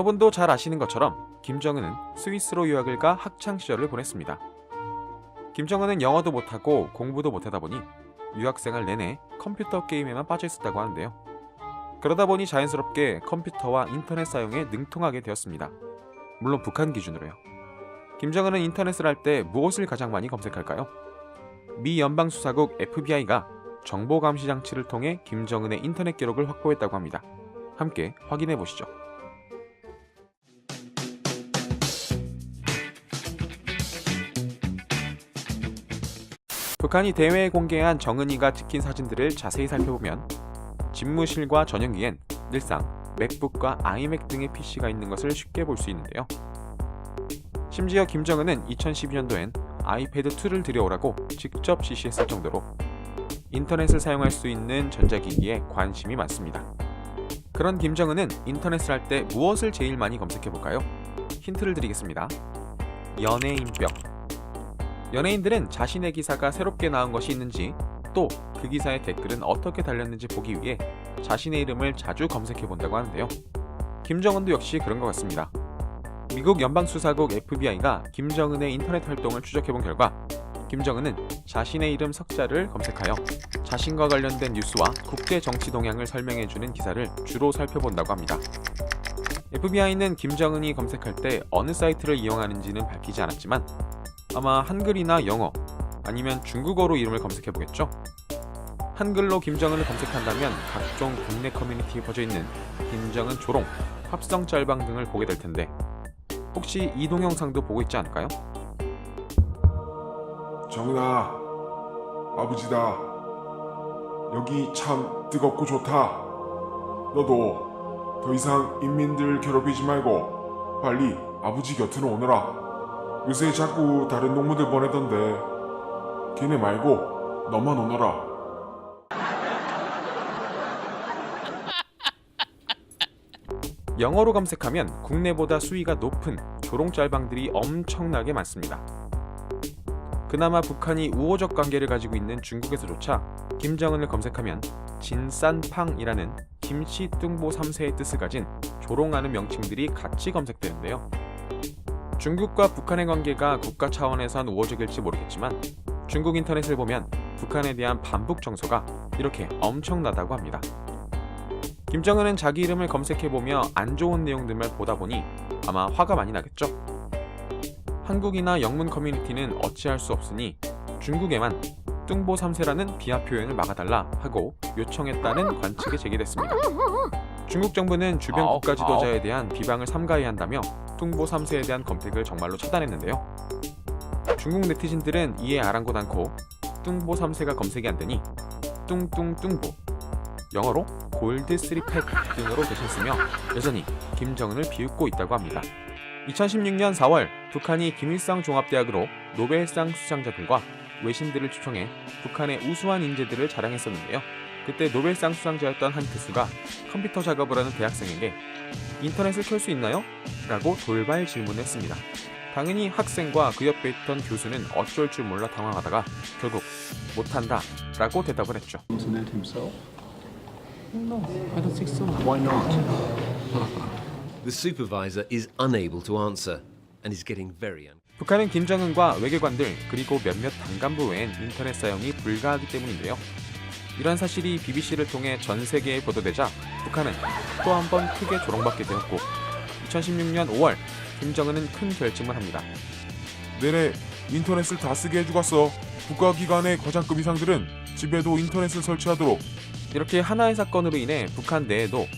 여러분도 잘 아시는 것처럼 김정은은 스위스로 유학을 가 학창시절을 보냈습니다. 김정은은 영어도 못하고 공부도 못하다 보니 유학생활 내내 컴퓨터 게임에만 빠져 있었다고 하는데요. 그러다 보니 자연스럽게 컴퓨터와 인터넷 사용에 능통하게 되었습니다. 물론 북한 기준으로요. 김정은은 인터넷을 할 때 무엇을 가장 많이 검색할까요? 미 연방수사국 FBI가 정보 감시 장치를 통해 김정은의 인터넷 기록을 확보했다고 합니다. 함께 확인해 보시죠. 북한이 대회에 공개한 정은이가 찍힌 사진들을 자세히 살펴보면 집무실과 전용기엔 늘상 맥북과 아이맥 등의 PC가 있는 것을 쉽게 볼 수 있는데요. 심지어 김정은은 2012년도엔 아이패드2를 들여오라고 직접 지시했을 정도로 인터넷을 사용할 수 있는 전자기기에 관심이 많습니다. 그런 김정은은 인터넷을 할 때 무엇을 제일 많이 검색해볼까요? 힌트를 드리겠습니다. 연예인병. 연예인들은 자신의 기사가 새롭게 나온 것이 있는지 또 그 기사의 댓글은 어떻게 달렸는지 보기 위해 자신의 이름을 자주 검색해본다고 하는데요. 김정은도 역시 그런 것 같습니다. 미국 연방수사국 FBI가 김정은의 인터넷 활동을 추적해본 결과 김정은은 자신의 이름 석자를 검색하여 자신과 관련된 뉴스와 국제 정치 동향을 설명해주는 기사를 주로 살펴본다고 합니다. FBI는 김정은이 검색할 때 어느 사이트를 이용하는지는 밝히지 않았지만 아마 한글이나 영어 아니면 중국어로 이름을 검색해보겠죠? 한글로 김정은을 검색한다면 각종 국내 커뮤니티에 퍼져있는 김정은 조롱, 합성 짤방 등을 보게 될 텐데 혹시 이 동영상도 보고 있지 않을까요? 정은아, 아버지다. 여기 참 뜨겁고 좋다. 너도 더 이상 인민들 괴롭히지 말고 빨리 아버지 곁으로 오너라. 요새 자꾸 다른 동무들 보내던데 걔네 말고 너만 오너라. 영어로 검색하면 국내보다 수위가 높은 조롱 짤방들이 엄청나게 많습니다. 그나마 북한이 우호적 관계를 가지고 있는 중국에서조차 김정은을 검색하면 진산팡이라는 김씨 뚱보 3세의 뜻을 가진 조롱하는 명칭들이 같이 검색되는데요. 중국과 북한의 관계가 국가 차원에선 우호적일지 모르겠지만 중국 인터넷을 보면 북한에 대한 반북 정서가 이렇게 엄청나다고 합니다. 김정은은 자기 이름을 검색해보며 안 좋은 내용들만 보다 보니 아마 화가 많이 나겠죠? 한국이나 영문 커뮤니티는 어찌할 수 없으니 중국에만 뚱보 3세라는 비하 표현을 막아달라 하고 요청했다는 관측이 제기됐습니다. 중국 정부는 주변 국가 지도자에 대한 비방을 삼가해야 한다며 뚱보 3세에 대한 검색을 정말로 차단했는데요. 중국 네티즌들은 이에 아랑곳 않고 뚱보 3세가 검색이 안되니 뚱뚱뚱보, 영어로 골드 스리펫 등으로 대신 쓰며 여전히 김정은을 비웃고 있다고 합니다. 2016년 4월 북한이 김일성 종합대학으로 노벨상 수상자들과 외신들을 초청해 북한의 우수한 인재들을 자랑했었는데요. 그때 노벨상 수상자였던 한 교수가 컴퓨터 작업을 하는 대학생에게 인터넷을 켤 수 있나요? 라고 돌발 질문했습니다. 당연히 학생과 그 옆에 있던 교수는 어쩔 줄 몰라 당황하다가 결국 못한다 라고 대답을 했죠. Internet himself? No, I don't think so. Why not? The supervisor is unable to answer and is getting very 북한은 김정은과 외교관들 그리고 몇몇 당간부 외엔 인터넷 사용이 불가하기 때문인데요. 이런 사실이 BBC를 통해 전 세계에 보도되자 북한은 또 한 번 크게 조롱받게 되었고 2016년 5월 김정은은 큰 결심을 합니다. 내내 인터넷을 다 쓰게 해주겠어. 국가기관의 과장급 이상들은 집에도 인터넷을 설치하도록. 이렇게 하나의 사건으로 인해 북한 내에도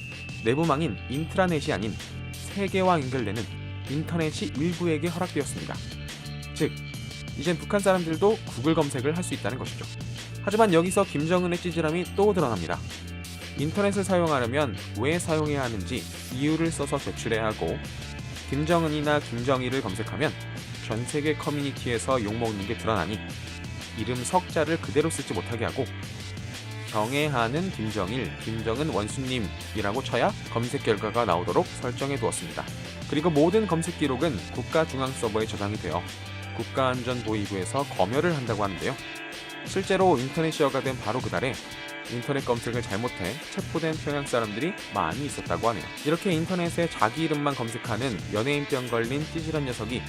내부망인 인트라넷이 아닌 세계와 연결되는 인터넷이 일부에게 허락되었습니다. 즉, 이젠 북한 사람들도 구글 검색을 할 수 있다는 것이죠. 하지만 여기서 김정은의 찌질함이 또 드러납니다. 인터넷을 사용하려면 왜 사용해야 하는지 이유를 써서 제출해야 하고 김정은이나 김정일을 검색하면 전 세계 커뮤니티에서 욕먹는 게 드러나니 이름 석자를 그대로 쓰지 못하게 하고 경애하는 김정일, 김정은 원수님이라고 쳐야 검색 결과가 나오도록 설정해 두었습니다. 그리고 모든 검색 기록은 국가중앙 서버에 저장이 되어 국가안전보위부에서 검열을 한다고 하는데요. 실제로 인터넷이 허가된 바로 그달에 인터넷 검색을 잘못해 체포된 평양 사람들이 많이 있었다고 하네요. 이렇게 인터넷에 자기 이름만 검색하는 연예인병 걸린 찌질한 녀석이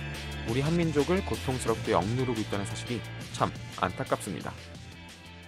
우리 한민족을 고통스럽게 억누르고 있다는 사실이 참 안타깝습니다.